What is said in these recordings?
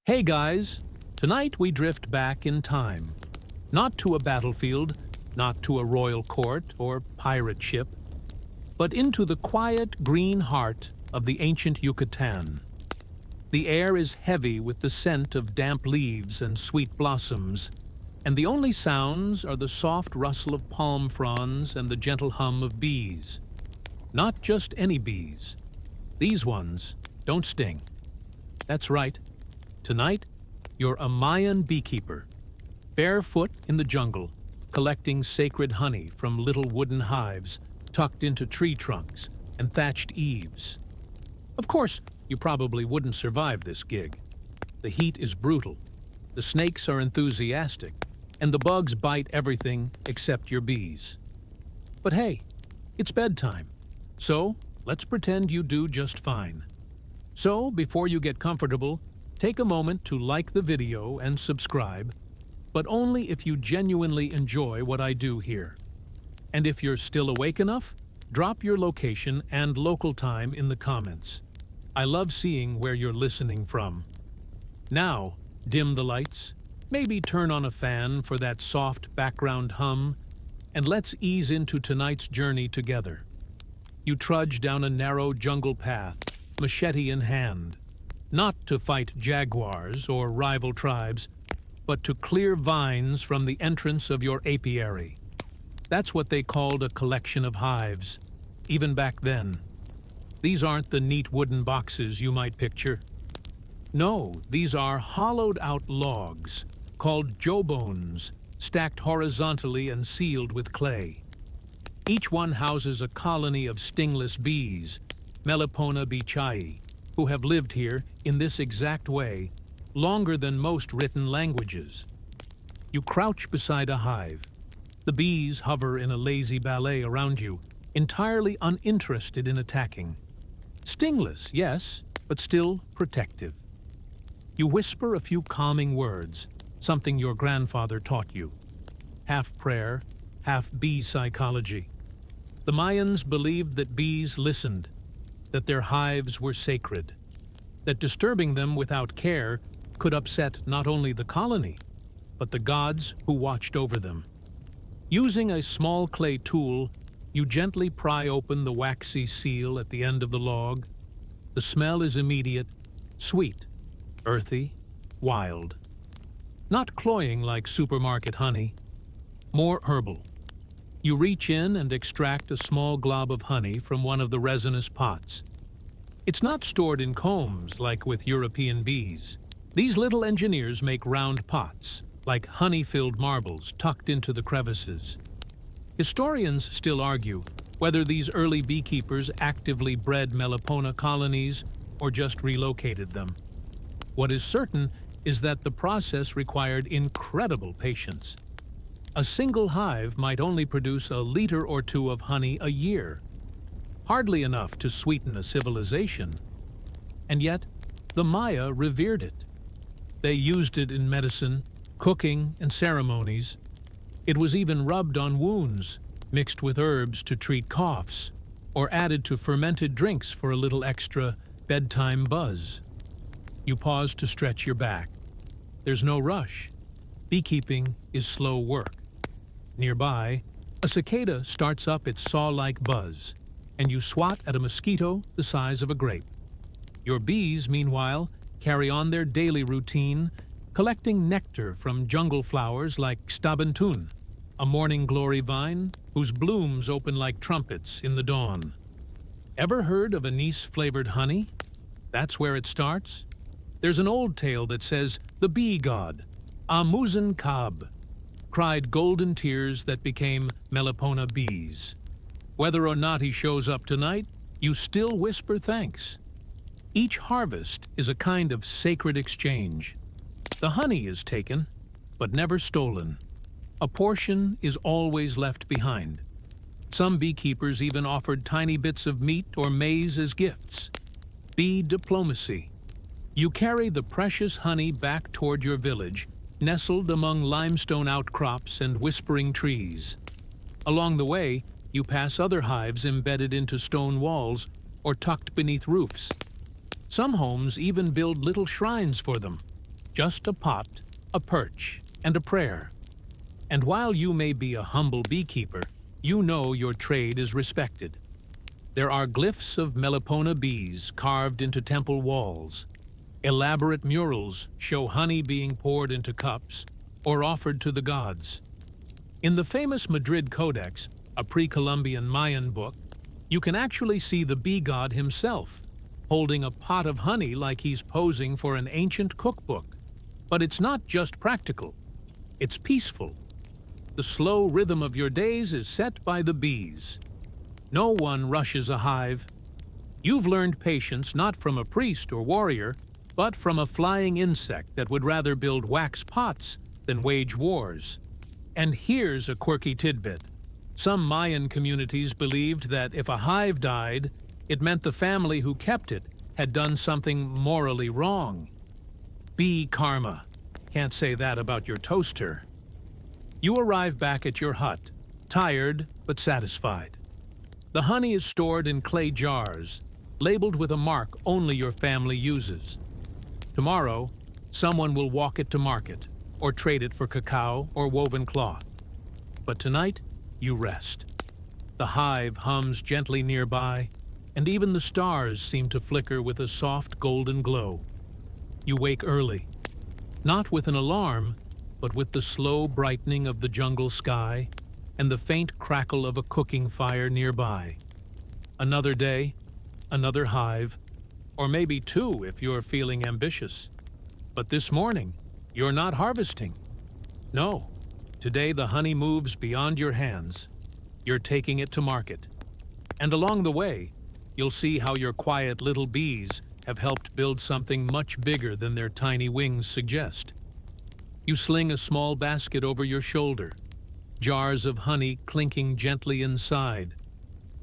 Hey guys, tonight we drift back in time. Not to a battlefield, not to a royal court or pirate ship, but into the quiet green heart of the ancient Yucatan. The air is heavy with the scent of damp leaves and sweet blossoms, and the only sounds are the soft rustle of palm fronds and the gentle hum of bees. Not just any bees. These ones don't sting. That's right. Tonight, you're a Mayan beekeeper, barefoot in the jungle, collecting sacred honey from little wooden hives tucked into tree trunks and thatched eaves. Of course, you probably wouldn't survive this gig. The heat is brutal, the snakes are enthusiastic, and the bugs bite everything except your bees. But hey, it's bedtime, so let's pretend you do just fine. So, before you get comfortable, take a moment to like the video and subscribe, but only if you genuinely enjoy what I do here. And if you're still awake enough, drop your location and local time in the comments. I love seeing where you're listening from. Now, dim the lights, maybe turn on a fan for that soft background hum, and let's ease into tonight's journey together. You trudge down a narrow jungle path, machete in hand, not to fight jaguars or rival tribes, but to clear vines from the entrance of your apiary. That's what they called a collection of hives, even back then. These aren't the neat wooden boxes you might picture. No, these are hollowed-out logs, called jawbones, stacked horizontally and sealed with clay. Each one houses a colony of stingless bees, Melipona beecheii, who have lived here in this exact way longer than most written languages. You crouch beside a hive. The bees hover in a lazy ballet around you, entirely uninterested in attacking. Stingless, yes, but still protective. You whisper a few calming words, something your grandfather taught you. Half prayer, half bee psychology. The Mayans believed that bees listened, that their hives were sacred, that disturbing them without care could upset not only the colony, but the gods who watched over them. Using a small clay tool, you gently pry open the waxy seal at the end of the log. The smell is immediate, sweet, earthy, wild. Not cloying like supermarket honey, more herbal. You reach in and extract a small glob of honey from one of the resinous pots. It's not stored in combs like with European bees. These little engineers make round pots, like honey-filled marbles tucked into the crevices. Historians still argue whether these early beekeepers actively bred Melipona colonies or just relocated them. What is certain is that the process required incredible patience. A single hive might only produce a liter or two of honey a year, hardly enough to sweeten a civilization. And yet, the Maya revered it. They used it in medicine, cooking, and ceremonies. It was even rubbed on wounds, mixed with herbs to treat coughs, or added to fermented drinks for a little extra bedtime buzz. You pause to stretch your back. There's no rush. Beekeeping is slow work. Nearby, a cicada starts up its saw-like buzz, and you swat at a mosquito the size of a grape. Your bees, meanwhile, carry on their daily routine, collecting nectar from jungle flowers like stabantun, a morning glory vine whose blooms open like trumpets in the dawn. Ever heard of anise-flavored honey? That's where it starts. There's an old tale that says the bee god, Amuzin Kab, cried golden tears that became Melipona bees. Whether or not he shows up tonight, you still whisper thanks. Each harvest is a kind of sacred exchange. The honey is taken, but never stolen. A portion is always left behind. Some beekeepers even offered tiny bits of meat or maize as gifts. Bee diplomacy. You carry the precious honey back toward your village, nestled among limestone outcrops and whispering trees. Along the way, you pass other hives embedded into stone walls or tucked beneath roofs. Some homes even build little shrines for them, Just a pot, a perch, and a prayer. And while you may be a humble beekeeper, you know your trade is respected. There are glyphs of Melipona bees carved into temple walls. Elaborate murals show honey being poured into cups or offered to the gods. In the famous Madrid Codex, a pre-Columbian Mayan book, you can actually see the bee god himself, holding a pot of honey like he's posing for an ancient cookbook. But it's not just practical, it's peaceful. The slow rhythm of your days is set by the bees. No one rushes a hive. You've learned patience not from a priest or warrior, but from a flying insect that would rather build wax pots than wage wars. And here's a quirky tidbit. Some Mayan communities believed that if a hive died, it meant the family who kept it had done something morally wrong. Bee karma. Can't say that about your toaster. You arrive back at your hut, tired but satisfied. The honey is stored in clay jars, labeled with a mark only your family uses. Tomorrow, someone will walk it to market, or trade it for cacao or woven cloth. But tonight, you rest. The hive hums gently nearby, and even the stars seem to flicker with a soft golden glow. You wake early, not with an alarm, but with the slow brightening of the jungle sky and the faint crackle of a cooking fire nearby. Another day, another hive, or maybe two if you're feeling ambitious. But this morning, you're not harvesting. No, today the honey moves beyond your hands. You're taking it to market. And along the way, you'll see how your quiet little bees have helped build something much bigger than their tiny wings suggest. You sling a small basket over your shoulder, jars of honey clinking gently inside,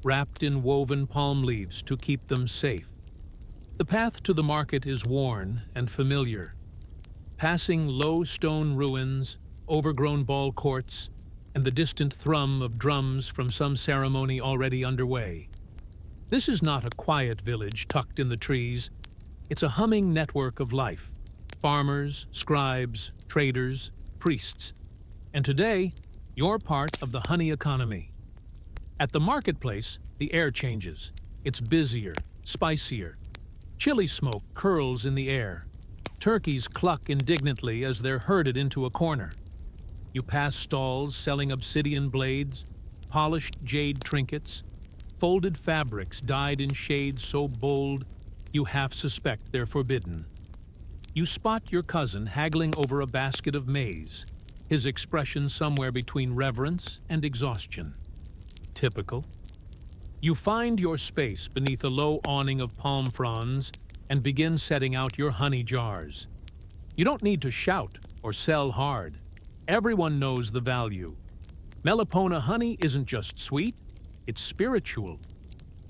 wrapped in woven palm leaves to keep them safe. The path to the market is worn and familiar, passing low stone ruins, overgrown ball courts, and the distant thrum of drums from some ceremony already underway. This is not a quiet village tucked in the trees. It's a humming network of life. Farmers, scribes, traders, priests. And today, you're part of the honey economy. At the marketplace, the air changes. It's busier, spicier. Chili smoke curls in the air. Turkeys cluck indignantly as they're herded into a corner. You pass stalls selling obsidian blades, polished jade trinkets, folded fabrics dyed in shades so bold you half suspect they're forbidden. You spot your cousin haggling over a basket of maize, his expression somewhere between reverence and exhaustion. Typical. You find your space beneath a low awning of palm fronds and begin setting out your honey jars. You don't need to shout or sell hard. Everyone knows the value. Melipona honey isn't just sweet, it's spiritual.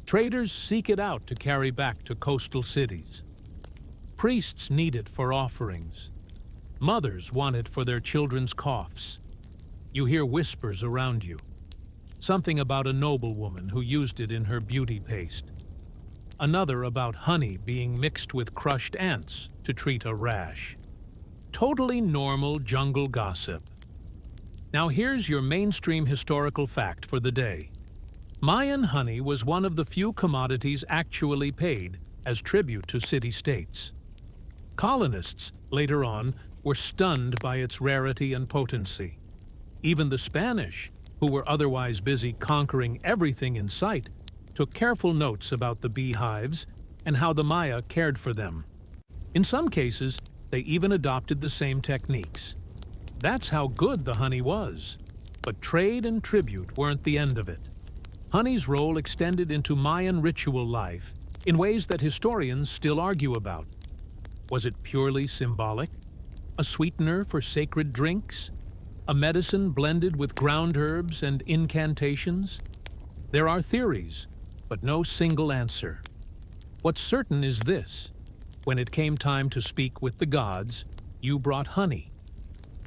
Traders seek it out to carry back to coastal cities. Priests need it for offerings. Mothers want it for their children's coughs. You hear whispers around you. Something about a noblewoman who used it in her beauty paste. Another about honey being mixed with crushed ants to treat a rash. Totally normal jungle gossip. Now here's your mainstream historical fact for the day. Mayan honey was one of the few commodities actually paid as tribute to city-states. Colonists, later on, were stunned by its rarity and potency. Even the Spanish, who were otherwise busy conquering everything in sight, took careful notes about the beehives and how the Maya cared for them. In some cases, they even adopted the same techniques. That's how good the honey was. But trade and tribute weren't the end of it. Honey's role extended into Mayan ritual life in ways that historians still argue about. Was it purely symbolic? A sweetener for sacred drinks? A medicine blended with ground herbs and incantations? There are theories, but no single answer. What's certain is this: when it came time to speak with the gods, you brought honey.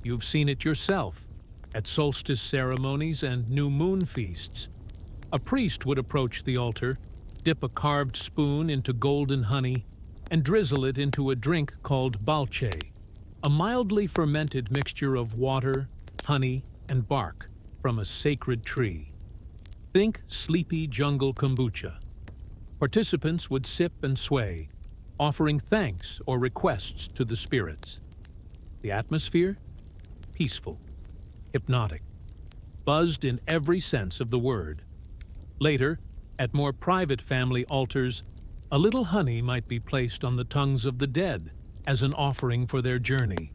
You've seen it yourself at solstice ceremonies and new moon feasts. A priest would approach the altar, dip a carved spoon into golden honey, and drizzle it into a drink called beecheii. a mildly fermented mixture of water, honey, and bark from a sacred tree. Think sleepy jungle kombucha. Participants would sip and sway, offering thanks or requests to the spirits. The atmosphere? Peaceful, hypnotic, buzzed in every sense of the word. Later, at more private family altars, a little honey might be placed on the tongues of the dead as an offering for their journey,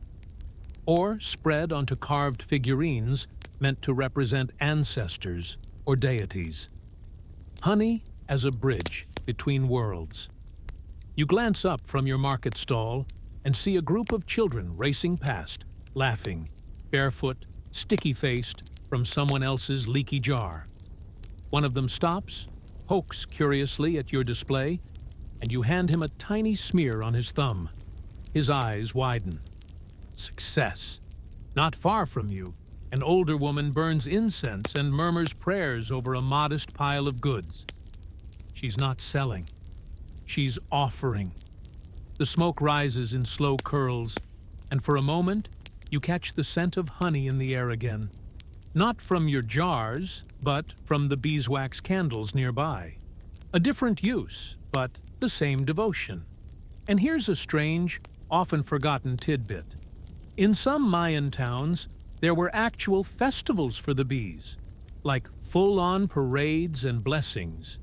or spread onto carved figurines meant to represent ancestors or deities. Honey as a bridge between worlds. You glance up from your market stall and see a group of children racing past, laughing, barefoot, sticky-faced, from someone else's leaky jar. One of them stops, pokes curiously at your display, and you hand him a tiny smear on his thumb. His eyes widen. Success. Not far from you, an older woman burns incense and murmurs prayers over a modest pile of goods. She's not selling. She's offering. The smoke rises in slow curls, and for a moment, you catch the scent of honey in the air again. Not from your jars, but from the beeswax candles nearby. A different use, but the same devotion. And here's a strange, often forgotten tidbit. In some Mayan towns, there were actual festivals for the bees, like full-on parades and blessings.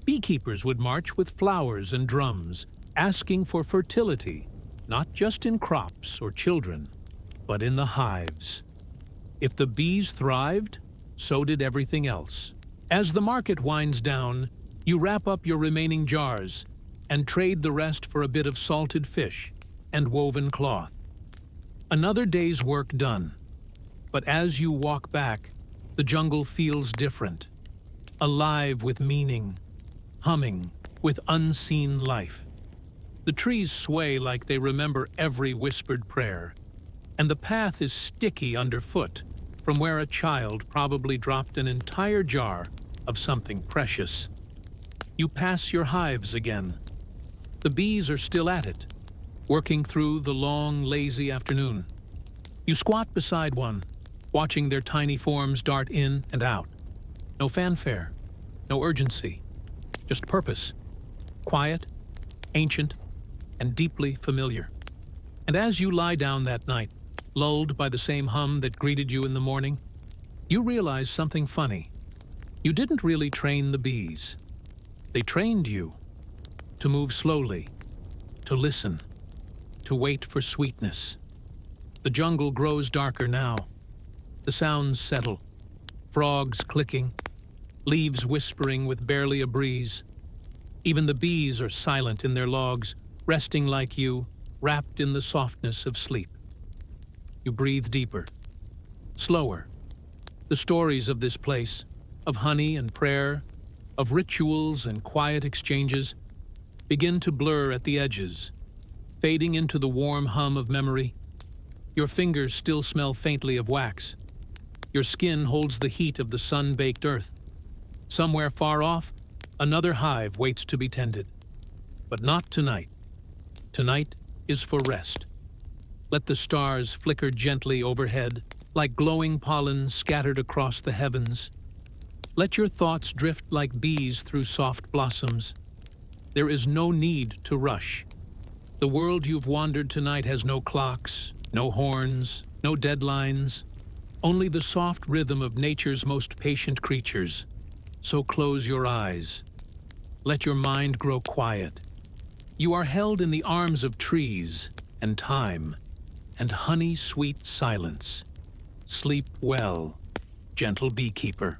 Beekeepers would march with flowers and drums, asking for fertility, not just in crops or children, but in the hives. If the bees thrived, so did everything else. As the market winds down, you wrap up your remaining jars and trade the rest for a bit of salted fish and woven cloth. Another day's work done. But as you walk back, the jungle feels different, alive with meaning, humming with unseen life. The trees sway like they remember every whispered prayer, and the path is sticky underfoot from where a child probably dropped an entire jar of something precious. You pass your hives again. The bees are still at it, working through the long, lazy afternoon. You squat beside one, watching their tiny forms dart in and out. No fanfare, no urgency, just purpose. Quiet, ancient, and deeply familiar. And as you lie down that night, lulled by the same hum that greeted you in the morning, you realize something funny. You didn't really train the bees. They trained you to move slowly, to listen, to wait for sweetness. The jungle grows darker now. The sounds settle, frogs clicking, leaves whispering with barely a breeze. Even the bees are silent in their logs, resting like you, wrapped in the softness of sleep. You breathe deeper, slower. The stories of this place, of honey and prayer, of rituals and quiet exchanges, begin to blur at the edges, fading into the warm hum of memory. Your fingers still smell faintly of wax. Your skin holds the heat of the sun-baked earth. Somewhere far off, another hive waits to be tended. But not tonight. Tonight is for rest. Let the stars flicker gently overhead, like glowing pollen scattered across the heavens. Let your thoughts drift like bees through soft blossoms. There is no need to rush. The world you've wandered tonight has no clocks, no horns, no deadlines, only the soft rhythm of nature's most patient creatures. So close your eyes. Let your mind grow quiet. You are held in the arms of trees and time and honey-sweet silence. Sleep well, gentle beekeeper.